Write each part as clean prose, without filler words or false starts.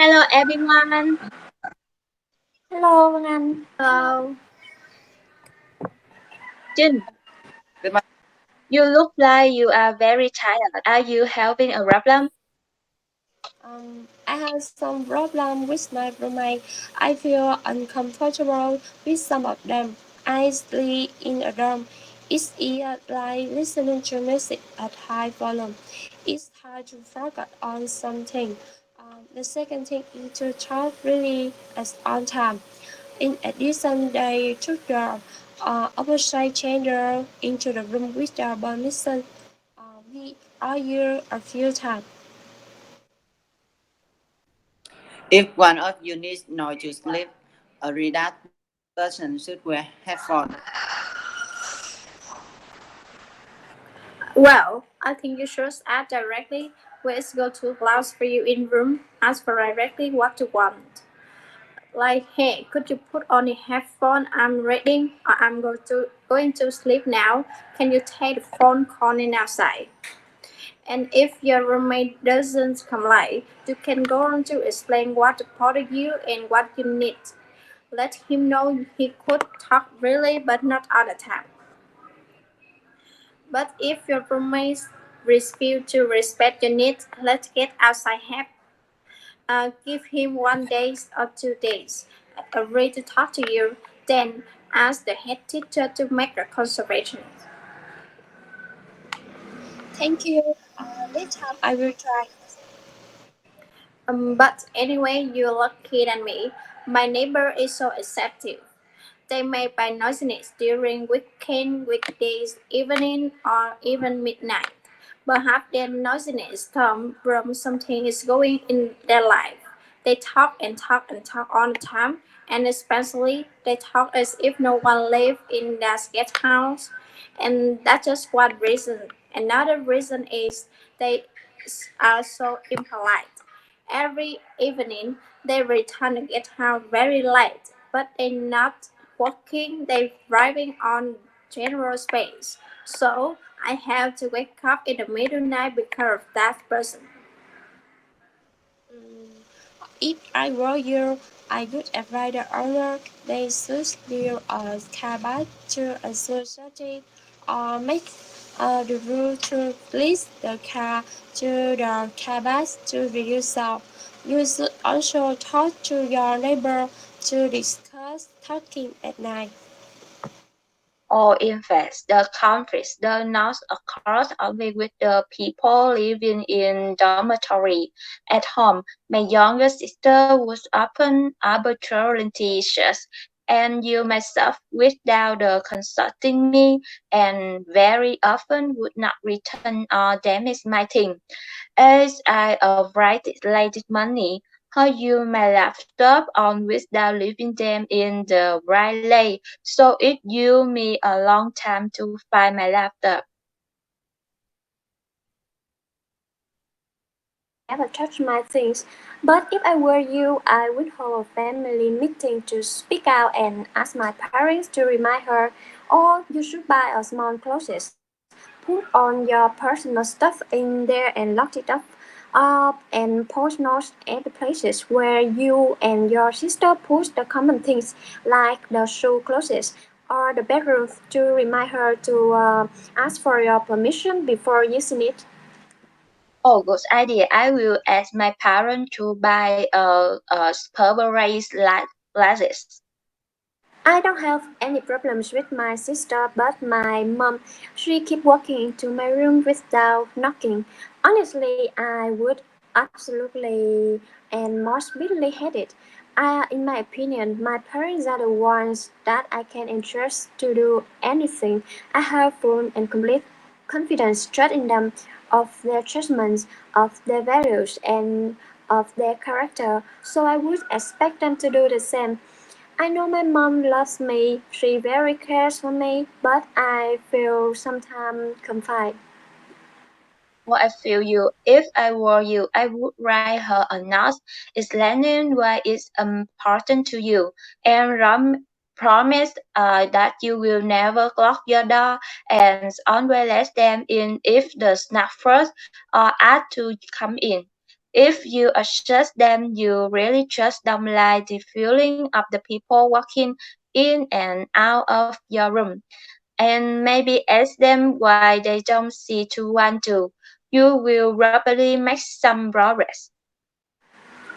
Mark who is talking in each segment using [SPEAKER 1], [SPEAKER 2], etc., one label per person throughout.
[SPEAKER 1] Hello everyone.
[SPEAKER 2] Hello, Vân Anh.
[SPEAKER 3] Hello.
[SPEAKER 1] Jin,
[SPEAKER 4] Good morning.
[SPEAKER 1] you look like you are very tired. Are you having a problem?
[SPEAKER 2] I have some problem with my roommate. I feel uncomfortable with some of them. I sleep in a dorm. It's like listening to music at high volume. It's hard to focus on something. The second thing is to talk really as on time. In addition, they took the opposite gender into the room without permission. We argued a few times.
[SPEAKER 4] If one of you needs noise to sleep, read that person should wear headphones.
[SPEAKER 3] Well, I think you should ask directly. Let's go too loud for you in room. Ask for directly what you want. Like, hey, could you put on a headphone? I'm reading, or I'm going to sleep now. Can you take the phone calling outside? And if your roommate doesn't comply, you can go on to explain what bothers you and what you need. Let him know he could talk really, but not all the time. But if your roommates refuse to respect your needs, let's get outside help. Give him 1 day or 2 days. Agree to talk to you. Then ask the head teacher to make a conservation.
[SPEAKER 2] Thank you. Next time I will try.
[SPEAKER 3] But anyway, you're luckier than me. My neighbor is so accepting. They may buy noisiness during weekend, weekdays, evening, or even midnight. Perhaps their noisiness comes from something is going in their life. They talk and talk and talk all the time, and especially they talk as if no one lives in that guest house. And that's just one reason. Another reason is they are so impolite. Every evening they return to get home very late, but they're not working, they're driving on general space. So I have to wake up in the middle night because of that person.
[SPEAKER 2] Mm, If I were you, I would advise the owner they should build a cabin to a society or make the rule to lease the car to the cabin to reduce sound. You should also talk to your neighbor to discuss talking at night.
[SPEAKER 1] Or in fact, the conflict does not occur only with the people living in dormitory. At home, my younger sister was often arbitrarily shut, and you myself without the consulting me, and very often would not return or damage my thing. As I avoided lending money, how you my laptop on without leaving them in the right lay, so it you me a long time to find my laptop.
[SPEAKER 2] Never touch my things. But if I were you, I would hold a family meeting to speak out and ask my parents to remind her, or you should buy a small closet. Put on your personal stuff in there and lock it up and post notes at the places where you and your sister put the common things like the shoe closets or the bedroom to remind her to ask for your permission before using it.
[SPEAKER 1] Oh, good idea. I will ask my parents to buy a pulverized glasses.
[SPEAKER 2] I don't have any problems with my sister, but my mom, she keep walking into my room without knocking. Honestly, I would absolutely and most bitterly hate it. In my opinion, my parents are the ones that I can entrust to do anything. I have full and complete confidence trust in them, of their judgments, of their values, and of their character. So I would expect them to do the same. I know my mom loves me, she very cares for me, but I feel sometimes confined.
[SPEAKER 1] Oh, I feel you. If I were you, I would write her a note explaining why it's important to you and promise that you will never lock your door and always let them in if the snack first or ask to come in. If you adjust them, you really just don't like the feeling of the people walking in and out of your room. And maybe ask them why they don't see to want to. You will probably make some progress.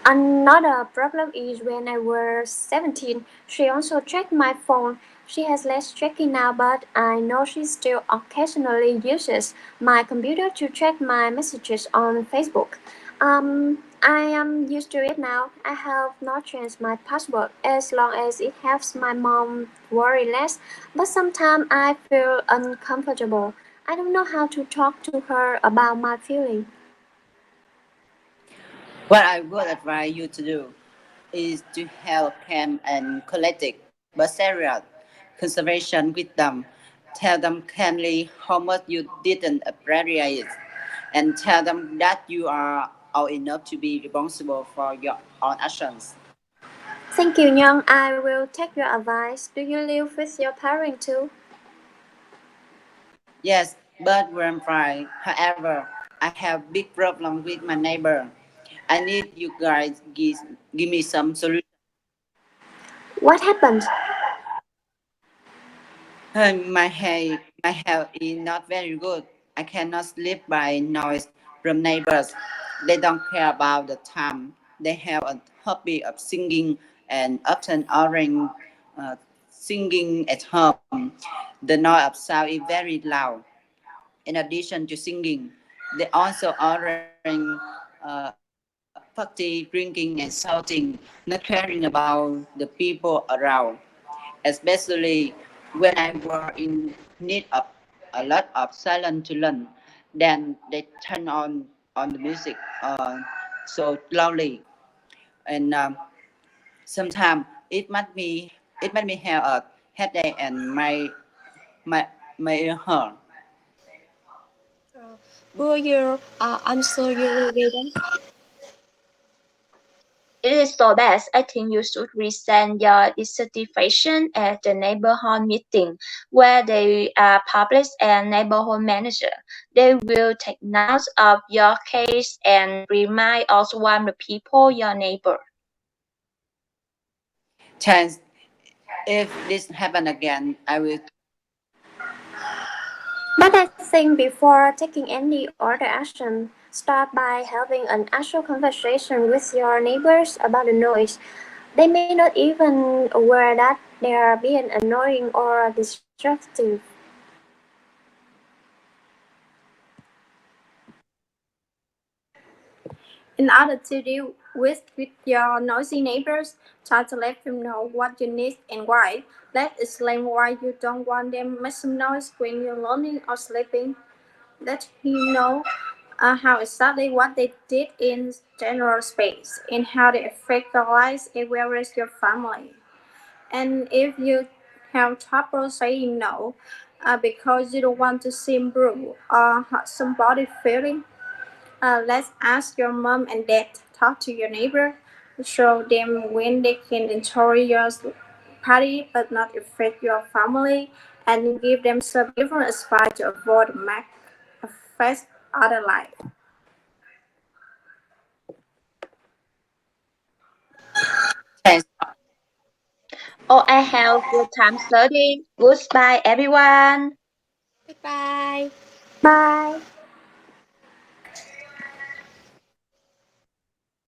[SPEAKER 2] Another problem is when I was 17, she also checked my phone. She has less checking now, but I know she still occasionally uses my computer to check my messages on Facebook. I am used to it now. I have not changed my password as long as it helps my mom worry less, but sometimes I feel uncomfortable. I don't know how to talk to her about my feelings.
[SPEAKER 4] What I would advise you to do is to have calm and collected but serious conversation with them. Tell them calmly how much you didn't appreciate it, and tell them that you are old enough to be responsible for your own actions.
[SPEAKER 2] Thank you, Young. I will take your advice. Do you live with your parents too?
[SPEAKER 4] Yes, but when fine. However, I have big problem with my neighbor. I need you guys give me some solution.
[SPEAKER 2] What happened?
[SPEAKER 4] My health is not very good. I cannot sleep by noise from neighbors. They don't care about the time. They have a hobby of singing and often arrange uh, singing at home. The noise of sound is very loud. In addition to singing, they also arrange party, drinking and shouting, not caring about the people around. Especially when I were in need of a lot of silence to learn. Then they turn on the music so loudly, and sometimes it made me have a headache and my ear hurt.
[SPEAKER 2] I'm so you will.
[SPEAKER 1] It is so bad. I think you should resend your dissatisfaction at the neighborhood meeting where they are published and neighborhood manager. They will take notes of your case and remind us one the people your neighbor.
[SPEAKER 4] Chance, if this happen again, I will.
[SPEAKER 2] But I think before taking any other action, start by having an actual conversation with your neighbors about the noise. They may not even aware that they are being annoying or disruptive.
[SPEAKER 3] In order to deal with your noisy neighbors, try to let them know what you need and why. Let's explain why you don't want them making noise when you're learning or sleeping. Let him know how exactly what they did in general space and how they affect your lives as well as your family. And if you have trouble saying no because you don't want to seem rude or hurt somebody's feeling, let's ask your mom and dad, talk to your neighbor, show them when they can enjoy your party but not affect your family, and give them some different advice to avoid make affect other life.
[SPEAKER 4] Chance,
[SPEAKER 1] Oh, I have good time studying. Goodbye, everyone.
[SPEAKER 2] Goodbye. Bye.